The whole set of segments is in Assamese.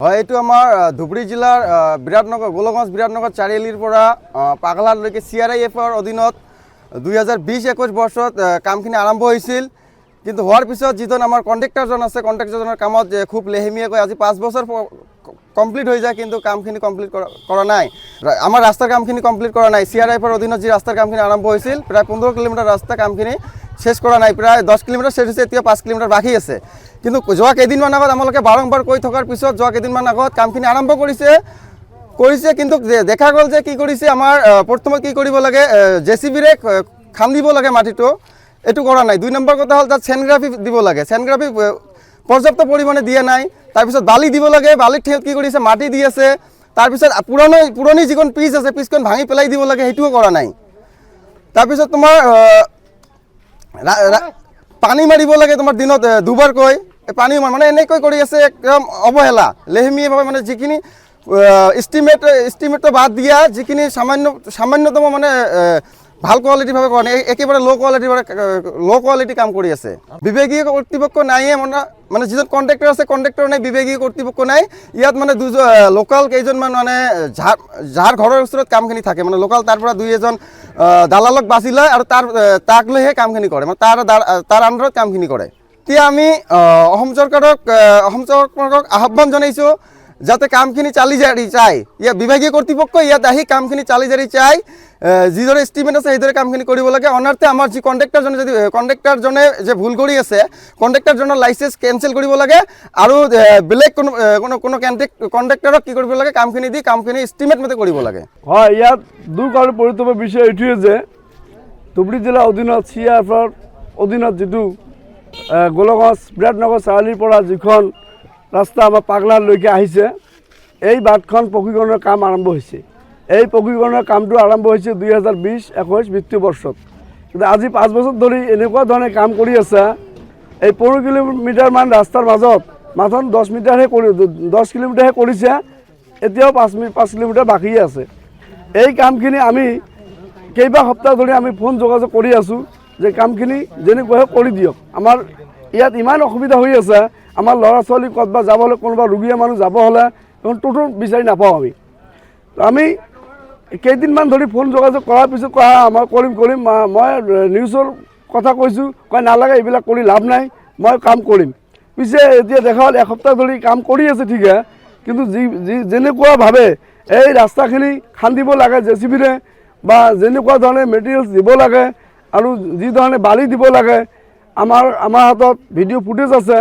হয়, এইটো আমাৰ ধুবুৰী জিলাৰ বিৰাটনগৰ গোলগঞ্জ বিৰাটনগৰ চাৰিআলিৰ পৰা পাগলালৈকে CRIFৰ অধীনত 2020-21 বৰ্ষত কামখিনি আৰম্ভ হৈছিল। কিন্তু হোৱাৰ পিছত যিজন আমাৰ কণ্ট্ৰেক্টৰজন আছে, কণ্ট্ৰেক্টৰজনৰ কামত খুব লেহেমীয়াকৈ আজি 5 বছৰ কমপ্লিট হৈ যায়, কিন্তু কামখিনি কমপ্লিট কৰা নাই। আমাৰ ৰাস্তাৰ কামখিনি কমপ্লিট কৰা নাই। CRIFৰ অধীনত যি ৰাস্তাৰ কামখিনি আৰম্ভ হৈছিল, প্ৰায় 15 কিলোমিটাৰ ৰাস্তা কামখিনি শেষ কৰা নাই। প্ৰায় 10 কিলোমিটাৰ শেষ হৈছে, এতিয়া 5 কিলোমিটাৰ বাকী আছে। কিন্তু যোৱা কেইদিনমান আগত আমালোকে বাৰম্বাৰ কৈ থকাৰ পিছত যোৱা কেইদিনমান আগত কামখিনি আৰম্ভ কৰিছে, কিন্তু দেখা গ'ল যে কি কৰিছে, আমাৰ প্ৰথমে কি কৰিব লাগে, JCBৰে খান্দিব লাগে মাটিটো, এইটো কৰা নাই। 2 নম্বৰ কথা হ'ল তাত চেনগ্ৰাফি দিব লাগে, চেনগ্ৰাফি পৰ্যাপ্ত পৰিমাণে দিয়া নাই। তাৰপিছত বালি দিব লাগে, বালিত কি কৰিছে মাটি দি আছে। তাৰপিছত পুৰণি যিখন পিচ আছে, পিচখন ভাঙি পেলাই দিব লাগে, সেইটোও কৰা নাই। তাৰপিছত তোমাৰ পানী মাৰিব লাগে তোমাৰ দিনত দুবাৰকৈ, পানী মানে এনেকৈ কৰি আছে, একদম অৱহেলা লেহেমীয়াভাৱে, মানে যিখিনি এষ্টিমেটটো বাদ দিয়া, যিখিনি সামান্যতম মানে ভাল কোৱালিটিভাৱে কৰা নাই, একেবাৰে ল' কোৱালিটি কাম কৰি আছে। বিভাগীয় কৰ্তৃপক্ষ নাইয়ে, মানে যিজন কণ্ট্ৰেক্টৰ আছে, কণ্ট্ৰেক্টৰ নাই, বিভাগীয় কৰ্তৃপক্ষ নাই। ইয়াত মানে লোকেল কেইজনমান মানে যাৰ ঘৰৰ ওচৰত কামখিনি থাকে, মানে লোকেল, তাৰ পৰা 2-এজন দালালক বাছি লয় আৰু তাক লৈহে কামখিনি কৰে, মানে তাৰ আণ্ডাৰত কামখিনি কৰে। এতিয়া আমি অসম চৰকাৰক আহ্বান জনাইছোঁ যাতে কামখিনি চালি জাৰি চাই, ইয়াত বিভাগীয় কৰ্তৃপক্ষ ইয়াত আহি কামখিনি চালি জাৰি চাই, যিদৰে এষ্টিমেট আছে সেইদৰে কামখিনি কৰিব লাগে। অনাৰ্থে আমাৰ যি কণ্ট্ৰেক্টৰজনে যে ভুল কৰি আছে, কণ্ট্ৰেক্টৰজনৰ লাইচেন্স কেঞ্চেল কৰিব লাগে আৰু বেলেগ কোনো কণ্ট্ৰেক্টৰক কি কৰিব লাগে, কামখিনি দি কামখিনি এষ্টিমেট মতে কৰিব লাগে। হয়, ইয়াত দুঃখৰ পৰিতাপৰ বিষয় এইটোৱে যে ধুবুৰী জিলাৰ অধীনত CRIFৰ অধীনত যিটো গোলগঞ্জ বিৰাটনগৰ চাৰিআলিৰ পৰা যিখন ৰাস্তা আমাৰ পাগলালৈকে আহিছে, এই বাটখন পকীকৰণৰ কাম আৰম্ভ হৈছে। এই পকীকৰণৰ কামটো আৰম্ভ হৈছে 2020-21 বিত্তীয় বৰ্ষত। কিন্তু আজি 5 বছৰ ধৰি এনেকুৱা ধৰণে কাম কৰি আছে, এই 15 কিলোমিটাৰমান ৰাস্তাৰ মাজত মাত্ৰ 10 কিলোমিটাৰহে কৰিছে, এতিয়াও 5 কিলোমিটাৰ বাকী আছে। এই কামখিনি আমি কেইবা সপ্তাহ ধৰি আমি ফোন যোগাযোগ কৰি আছোঁ যে কামখিনি যেনেকৈ কৰি দিয়ক। আমাৰ ইয়াত ইমান অসুবিধা হৈ আছে, আমাৰ ল'ৰা ছোৱালী ক'ৰবাত যাব হ'লে, কোনোবা ৰোগীয়া মানুহ যাব হ'লে এখন টোটো বিচাৰি নাপাওঁ আমি কেইদিনমান ধৰি ফোন যোগাযোগ কৰাৰ পিছত কোৱা মই কৰিম, মই নিউজৰ কথা কৈছোঁ, কয় নালাগে, এইবিলাক কৰি লাভ নাই, মই কাম কৰিম। পিছে এতিয়া দেখা হ'ল এসপ্তাহ ধৰি কাম কৰি আছে ঠিকে, কিন্তু যেনেকুৱাভাৱে এই ৰাস্তাখিনি খান্দিব লাগে JCBৰে, বা যেনেকুৱা ধৰণে মেটেৰিয়েলছ দিব লাগে আৰু যি ধৰণে বালি দিব লাগে, আমাৰ হাতত ভিডিঅ' ফুটেজ আছে,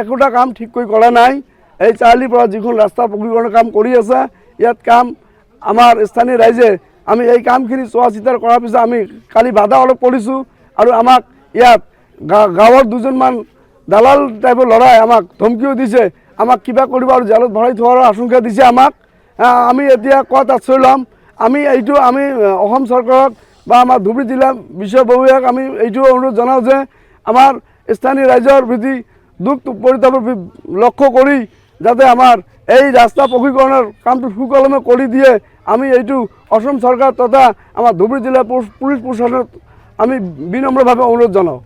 একোটা কাম ঠিককৈ কৰা নাই। এই চাৰিআলিৰ পৰা যিখন ৰাস্তা পকীকৰণৰ কাম কৰি আছে, ইয়াত কাম আমাৰ স্থানীয় ৰাইজে আমি এই কামখিনি চোৱা চিতাৰ কৰাৰ পিছত আমি কালি বাধা অলপ কৰিছোঁ, আৰু আমাক ইয়াত গাঁৱৰ 2জনমান দালাল টাইপৰ ল'ৰাই আমাক ধমকিও দিছে, আমাক কিবা কৰিব আৰু জেলত ভৰাই থোৱাৰ আশংকা দিছে আমাক। আমি এতিয়া ক'ত আশ্ৰয় ল'ম? আমি অসম চৰকাৰক বা আমাৰ ধুবুৰী জিলা বিষয়ববীয়াক আমি এইটো অনুৰোধ জনাওঁ যে আমাৰ স্থানীয় ৰাইজৰ প্ৰতি দুখ পৰিতাপৰ লক্ষ্য কৰি যাতে আমাৰ এই ৰাস্তা পকীকৰণৰ কামটো সুকলমে কৰি দিয়ে, আমি এইটো অসম চৰকাৰ তথা আমাৰ ধুবুৰী জিলা পুলিচ প্ৰশাসনক আমি বিনম্ৰভাৱে অনুৰোধ জনাওঁ।